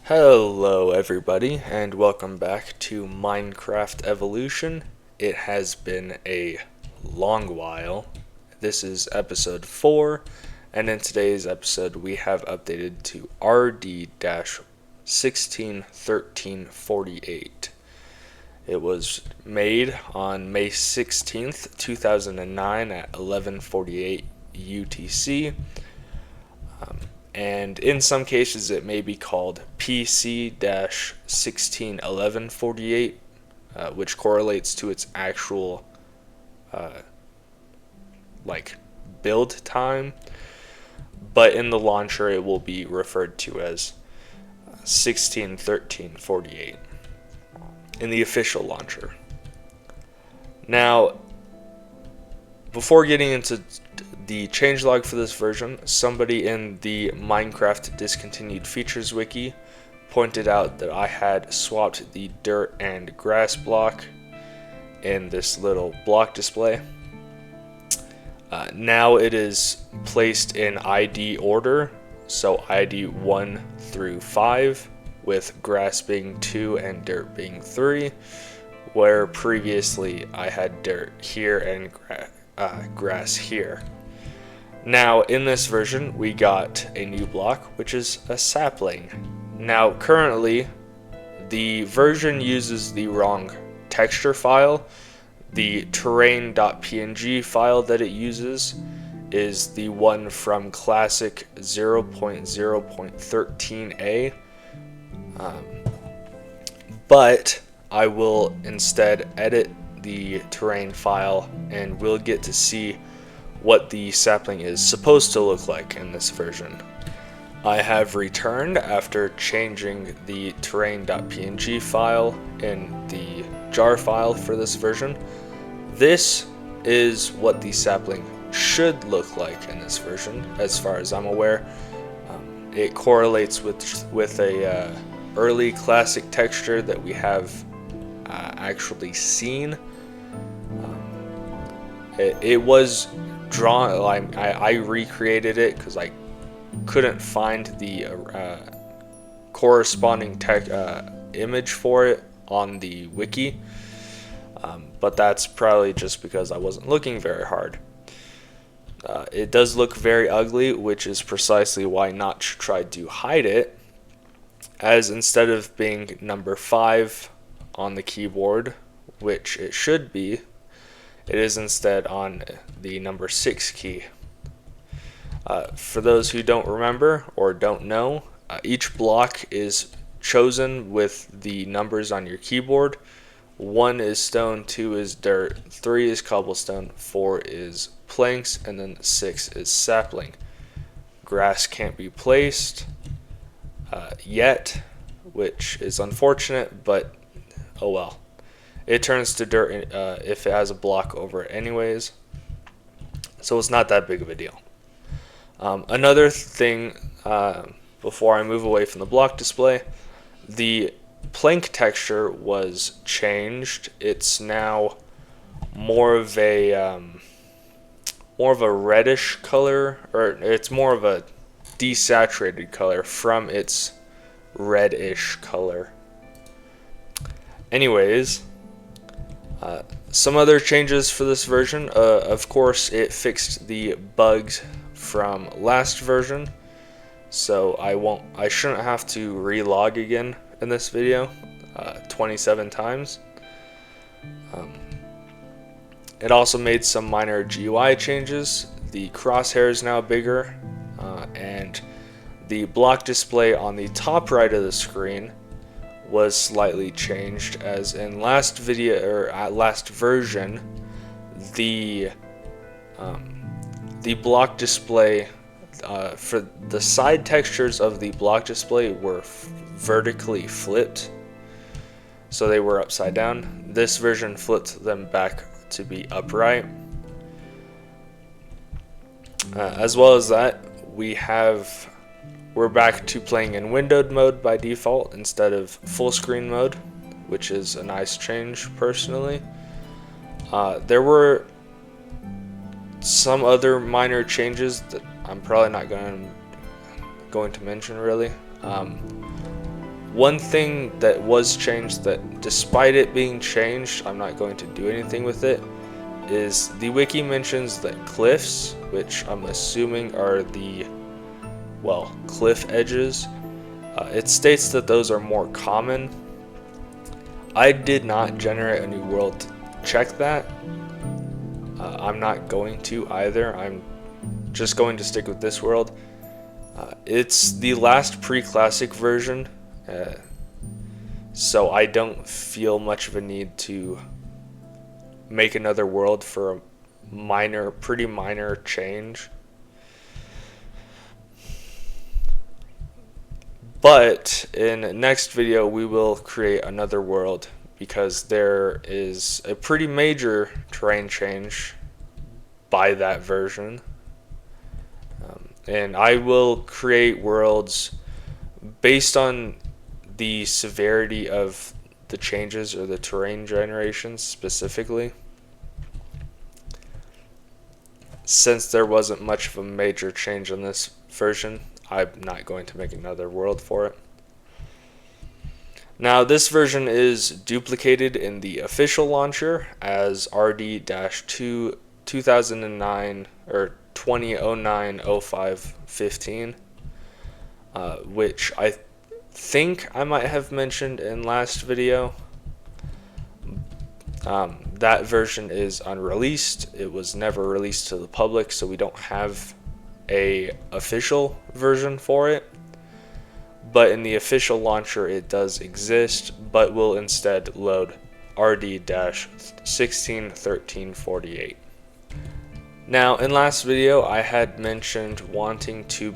Hello everybody and welcome back to Minecraft Evolution. It has been a long while. This is episode 4 and in today's episode we have updated to RD-161348. It was made on May 16th, 2009 at 11:48 UTC. And in some cases it may be called PC-161148, which correlates to its actual build time, but in the launcher it will be referred to as 161348 in the official launcher. Now, before getting into the changelog for this version, somebody in the Minecraft Discontinued Features wiki pointed out that I had swapped the dirt and grass block in this little block display. Now it is placed in ID order, so ID 1 through 5, with grass being 2 and dirt being 3, where previously I had dirt here and grass here. Now, in this version, we got a new block, which is a sapling. Now, currently, the version uses the wrong texture file. The terrain.png file that it uses is the one from Classic 0.0.13a. But I will instead edit the terrain file and we'll get to see what the sapling is supposed to look like in this version. I have returned after changing the terrain.png file in the jar file for this version. This is what the sapling should look like in this version, as far as I'm aware. It correlates with a early classic texture that we have actually seen. It was drawn. I recreated it because I couldn't find the corresponding image for it on the wiki, but that's probably just because I wasn't looking very hard. It does look very ugly, which is precisely why Notch tried to hide it, as instead of being number 5 on the keyboard, which it should be, it is instead on the number 6 key. For those who don't remember or don't know, each block is chosen with the numbers on your keyboard. 1 is stone, 2 is dirt, 3 is cobblestone, 4 is planks, and then 6 is sapling. Grass can't be placed yet, which is unfortunate, but oh well. It turns to dirt if it has a block over it anyways, so it's not that big of a deal. Another thing, before I move away from the block display, the plank texture was changed. It's now more of a reddish color, or it's more of a desaturated color from its reddish color. Anyways, some other changes for this version. Of course, it fixed the bugs from last version, so I shouldn't have to relog again in this video 27 times. It also made some minor GUI changes. The crosshair is now bigger, and the block display on the top right of the screen was slightly changed, as in last version the block display for the side textures of the block display were vertically flipped, so they were upside down. This version flipped them back to be upright. As well as that, we're back to playing in windowed mode by default instead of full screen mode, which is a nice change personally. There were some other minor changes that I'm probably not going to mention really. One thing that was changed, that despite it being changed, I'm not going to do anything with it, is the wiki mentions that cliffs, which I'm assuming are the, well, cliff edges, it states that those are more common. I did not generate a new world to check that. I'm not going to either. I'm just going to stick with this world. It's the last pre-classic version, so I don't feel much of a need to make another world for a pretty minor change. But in next video we will create another world, because there is a pretty major terrain change by that version. And I will create worlds based on the severity of the changes or the terrain generations specifically. Since there wasn't much of a major change in this version, I'm not going to make another world for it. Now this version is duplicated in the official launcher as RD-2 2009 or 2009-05-15, which I think I might have mentioned in last video. That version is unreleased. It was never released to the public, so we don't have a official version for it. But in the official launcher it does exist, but will instead load RD-161348. Now in last video I had mentioned wanting to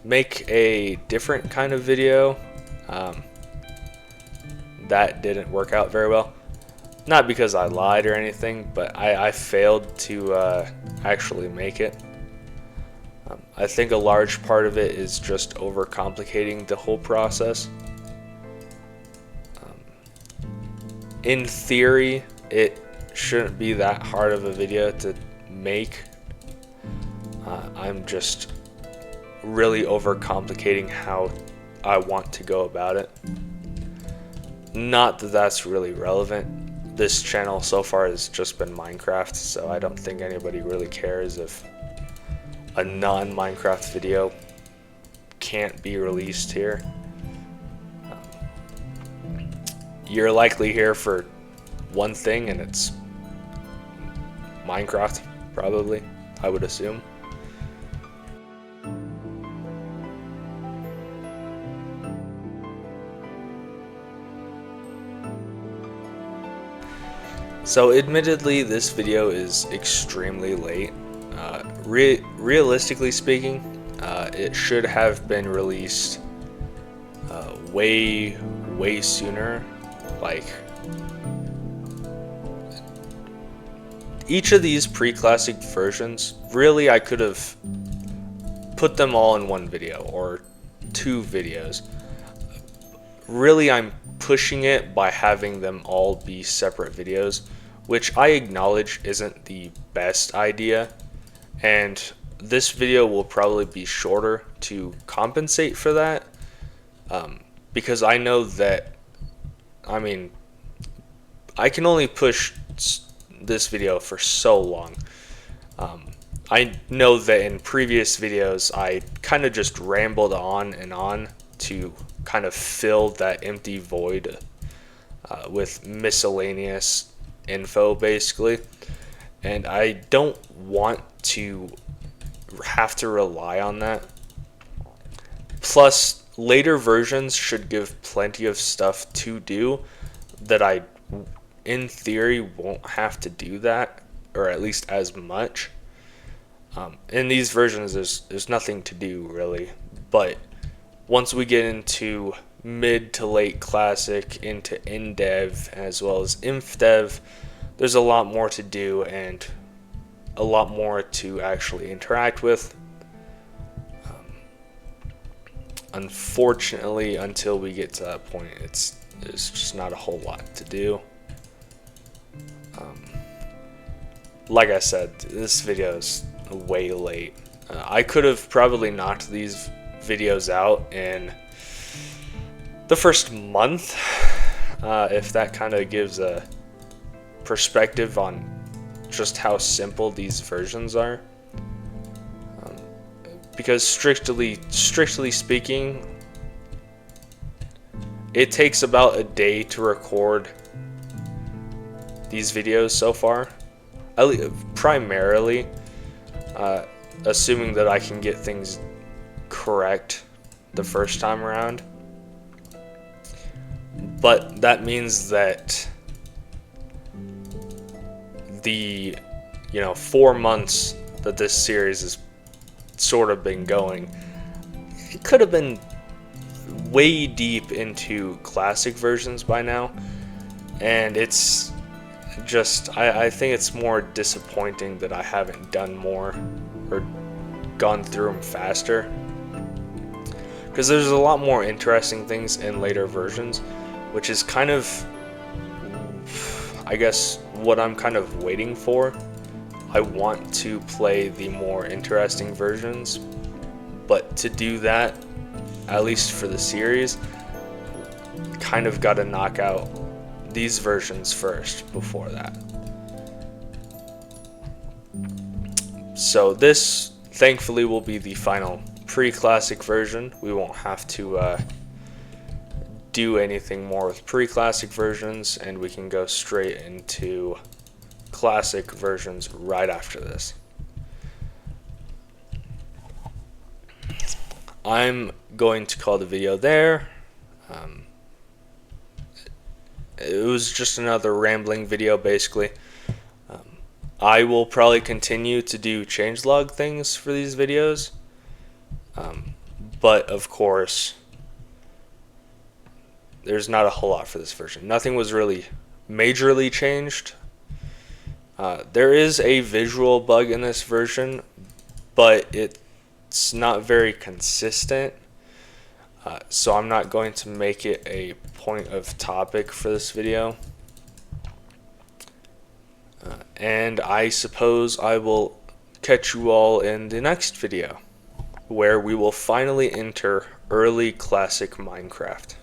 make a different kind of video. That didn't work out very well. Not because I lied or anything, but I failed to actually make it. I think a large part of it is just overcomplicating the whole process. In theory, it shouldn't be that hard of a video to make. I'm just really overcomplicating how I want to go about it. Not that that's really relevant. This channel so far has just been Minecraft, so I don't think anybody really cares if a non-Minecraft video can't be released here. You're likely here for one thing, and it's Minecraft, probably, I would assume. So admittedly, this video is extremely late. Realistically speaking, it should have been released way sooner. Like, each of these pre-classic versions, really I could have put them all in one video or two videos. Really, I'm pushing it by having them all be separate videos, which I acknowledge isn't the best idea, and this video will probably be shorter to compensate for that, because I know that, I mean, I can only push this video for so long. I know that in previous videos I kind of just rambled on and on to kind of fill that empty void with miscellaneous info, basically, and I don't want to have to rely on that. Plus, later versions should give plenty of stuff to do that I, in theory, won't have to do that, or at least as much. In these versions, there's nothing to do, really, but once we get into mid to late classic, into in-dev, as well as inf-dev, there's a lot more to do and a lot more to actually interact with. Unfortunately, until we get to that point, there's just not a whole lot to do. Like I said, this video is way late. I could have probably knocked these videos out in the first month, if that kind of gives a perspective on just how simple these versions are. Because strictly speaking, it takes about a day to record these videos so far, primarily, assuming that I can get things correct the first time around. But that means that the 4 months that this series has sort of been going, it could have been way deep into classic versions by now, and it's just I think it's more disappointing that I haven't done more or gone through them faster, because there's a lot more interesting things in later versions, which is kind of, I guess, what I'm kind of waiting for. I want to play the more interesting versions, but to do that, at least for the series, kind of got to knock out these versions first before that. So this, thankfully, will be the final pre-classic version. We won't have to do anything more with pre-classic versions, and we can go straight into classic versions right after this. I'm going to call the video there. It was just another rambling video, basically. I will probably continue to do changelog things for these videos, but of course there's not a whole lot for this version. Nothing was really majorly changed. There is a visual bug in this version, but it's not very consistent, so I'm not going to make it a point of topic for this video. And I suppose I will catch you all in the next video, where we will finally enter early classic Minecraft.